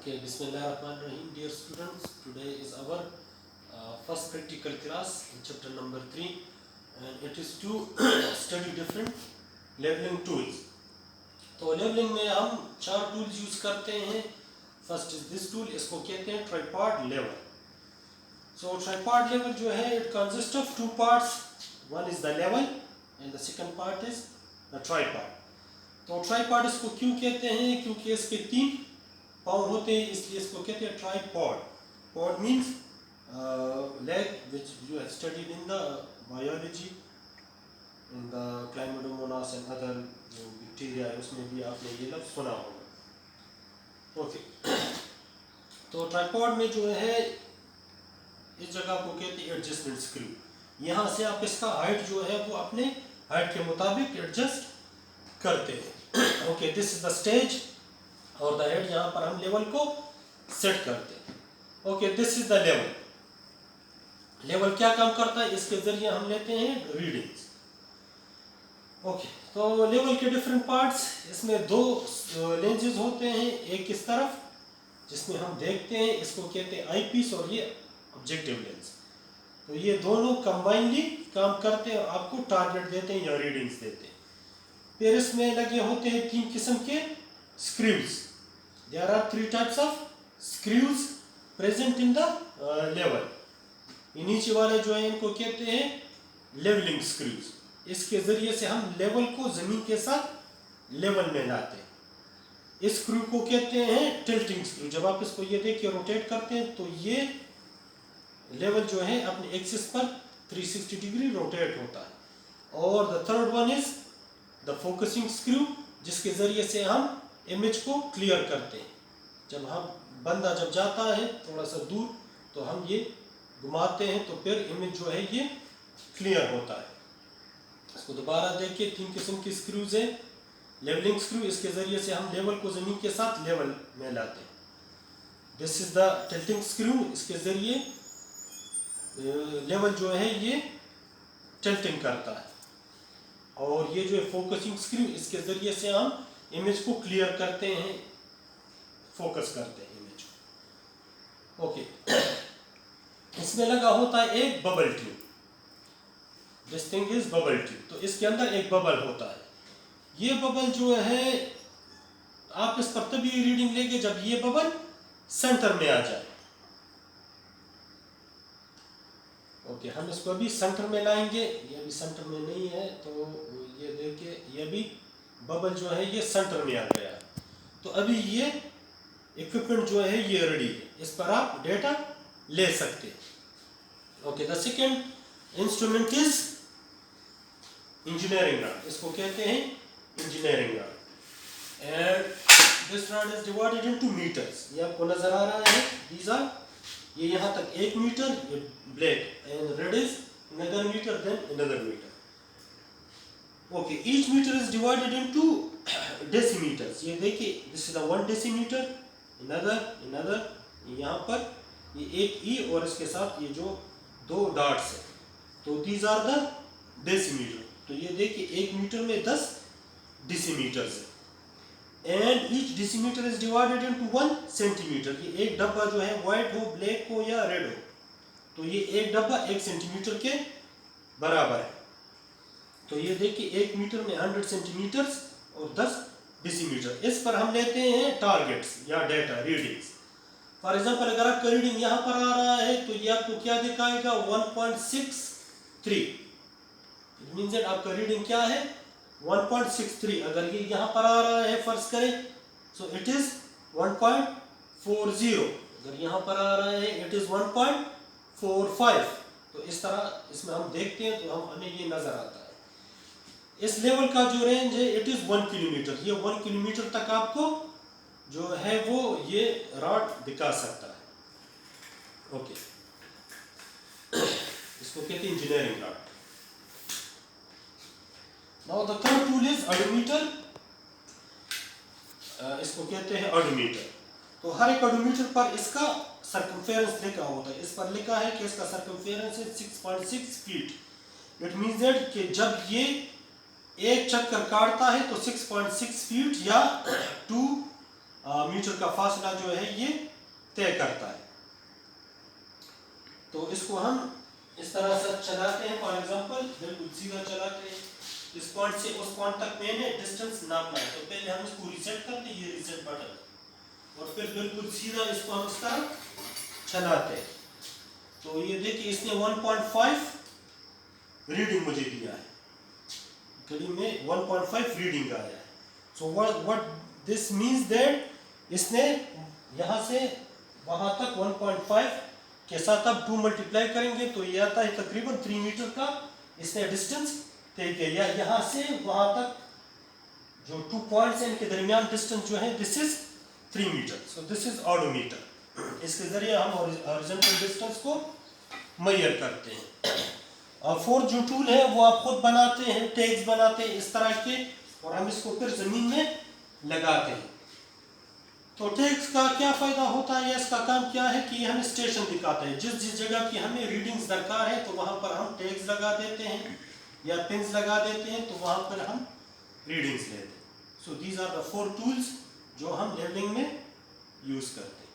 Okay, Bismillahirrahmanirrahim. Dear students, today is our first practical class in chapter number 3, and it is to study different leveling tools. तो levelling में हम 4 tools use करते हैं. First is this tool, इसको कहते हैं tripod level. सो tripod level जो है it consist of 2 parts. One is the level and the second part is the tripod. तो ट्राइपॉड इसको क्यों कहते हैं? क्योंकि इसके 3 पाँव होते हैं, इसलिए इसको कहते हैं tripod. Pod means leg which you have studied in the biology in the chlamydomonas and other जो बैक्टीरिया है उसमें भी आपने ये लफ्ज़ सुना होगा. ओके, तो ट्राइपॉड में जो है इस जगह को कहते हैं एडजस्टमेंट स्क्रू. यहाँ से आप इसका हाइट जो है वो अपने हाइट के मुताबिक एडजस्ट करते हैं. Okay, this is the stage और द हेड. यहाँ पर हम लेवल को सेट करते हैं. Okay, this is the level. Level क्या काम करता है? इसके जरिए हम लेते हैं रीडिंग्स. ओके, तो लेवल के डिफरेंट पार्ट्स, इसमें 2 लेंसेज होते हैं. एक इस तरफ जिसमें हम देखते हैं, इसको कहते हैं आई पीस, और ये ऑब्जेक्टिव लेंस. तो ये दोनों कंबाइनली काम करते हैं और आपको टारगेट देते हैं या रीडिंग्स देते हैं. फिर इसमें लगे होते हैं 3 किस्म के screws. There are 3 types of screws present in the level. ये नीचे वाले जो है इनको कहते हैं लेवलिंग स्क्रूज. इसके जरिए से हम लेवल को जमीन के साथ लेवल में लाते हैं. इस स्क्रू को कहते हैं टिल्टिंग स्क्रू. जब आप इसको ये देखिए रोटेट करते हैं तो ये लेवल जो है अपने एक्सिस पर 360 डिग्री रोटेट होता है. और the third one is the focusing screw, जिसके जरिए से हम इमेज को क्लियर करते हैं. जब हम बंदा जब जाता है थोड़ा सा दूर तो हम ये घुमाते हैं तो फिर इमेज जो है ये क्लियर होता है. इसको दोबारा देखिए, 3 किस्म की स्क्रूज है. लेवलिंग स्क्रू, इसके जरिए से हम लेवल को जमीन के साथ लेवल में लाते हैं. This is the tilting screw, इसके जरिए लेवल जो है ये टिल्टिंग करता है. और ये जो है फोकसिंग स्क्रू, इसके जरिए से हम इमेज को क्लियर करते हैं, फोकस करते हैं इमेज को. ओके, इसमें लगा होता है एक bubble tube. This thing is bubble tube. तो इसके अंदर एक बबल होता है. ये बबल जो है आप इस पर तभी रीडिंग लेंगे जब ये बबल सेंटर में आ जाए. ओके, हम इसको अभी सेंटर में लाएंगे. ये अभी सेंटर में नहीं है, तो ये देखिए ये भी बबल जो है ये सेंटर में आ गया है. तो अभी ये इक्विपमेंट जो है ये रेडी है, इस पर आप डेटा ले सकते हैं. Okay, the second instrument is engineering rod. इसको कहते हैं engineering rod. And this rod is divided into metres. ये आपको नजर आ रहा है, दीज आर, ये यहाँ तक 1 मीटर, ये black, and red is another meter, then another meter. Okay, each meter is divided into decimeters. ये देखिए, this is the 1 decimeter, another, यहाँ पर ये एक ई और इसके साथ ये जो 2 डॉट्स है, तो these are the decimeter. तो ये देखिए 1 मीटर में 10 decimeters है. And each decimeter is divided into 1 centimeter. ये एक डब्बा जो है व्हाइट हो, ब्लैक हो या रेड हो, तो ये एक डब्बा 1 सेंटीमीटर के बराबर है. तो ये देखिए 1 मीटर में 100 सेंटीमीटर्स और 10 डिसीमीटर. इस पर हम लेते हैं टारगेट्स या डेटा रीडिंग्स. फॉर एग्जांपल, अगर आपका रीडिंग यहाँ पर आ रहा है तो ये आपको क्या दिखाएगा? 1.63. इट मींस दैट आपका रीडिंग क्या है? 1.63. अगर ये यहाँ पर आ रहा है फर्ज करें, सो इट इज 1.40. अगर यहाँ पर आ रहा है इट इज 1.45. तो इस तरह इसमें हम देखते हैं तो हमें ये नजर आता है. इस लेवल का जो रेंज है इट इज 1 किलोमीटर. ये 1 किलोमीटर तक आपको जो है वो ये रॉड दिखा सकता है. ओके, इसको कहते हैं engineering rod. Now the third tool is odometer. इसको कहते हैं ऑडोमीटर. तो हर एक ऑडोमीटर पर इसका सर्कमफेरेंस लिखा होता है. इस पर लिखा है कि इसका सर्कमफेरेंस है 6.6 फीट. इट मींस दैट कि जब ये एक चक्कर काटता है तो 6.6 फीट या 2 मीटर का फासला जो है ये तय करता है। तो इसको हम इस तरह से चलाते हैं। फॉर एग्जांपल बिल्कुल सीधा चलाते हैं, इस पॉइंट से उस पॉइंट तक मैंने डिस्टेंस नापना है, तो पहले हम इसको रीसेट करते हैं, ये रीसेट बटन, और फिर बिल्कुल सीधा इसको हम इस तरह चलाते हैं। तो ये देखिए इसने 1.5 रीडिंग मुझे दिया है, घड़ी में 1.5 रीडिंग आया है। So what this means that इसने यहाँ से वहाँ तक 1.5 के साथ आप 2 मल्टीप्लाई करेंगे तो ये आता है तकरीबन 3 मीटर का इसने डिस्टेंस तय किया। यहाँ से वहाँ तक जो 2 पॉइंट्स हैं इनके दरमियान डिस्टेंस जो है this is 3 metre. So this is odometer. इसके जरिए हम हॉरिजॉन्टल डिस्टेंस को मेजर करते हैं। और फोर्थ जो टूल है वो आप खुद बनाते हैं, टैग्स बनाते हैं इस तरह के, और हम इसको फिर जमीन में लगाते हैं। तो टैग्स का क्या फायदा होता है, इसका काम क्या है कि हमें स्टेशन दिखाता है। जिस जिस जगह की हमें रीडिंग्स दरकार है तो वहां पर हम टैग्स लगा देते हैं या पिन्स लगा देते हैं, तो वहां पर हम रीडिंग्स लेते हैं। So these are the 4 tools जो हम लेवलिंग में यूज करते हैं।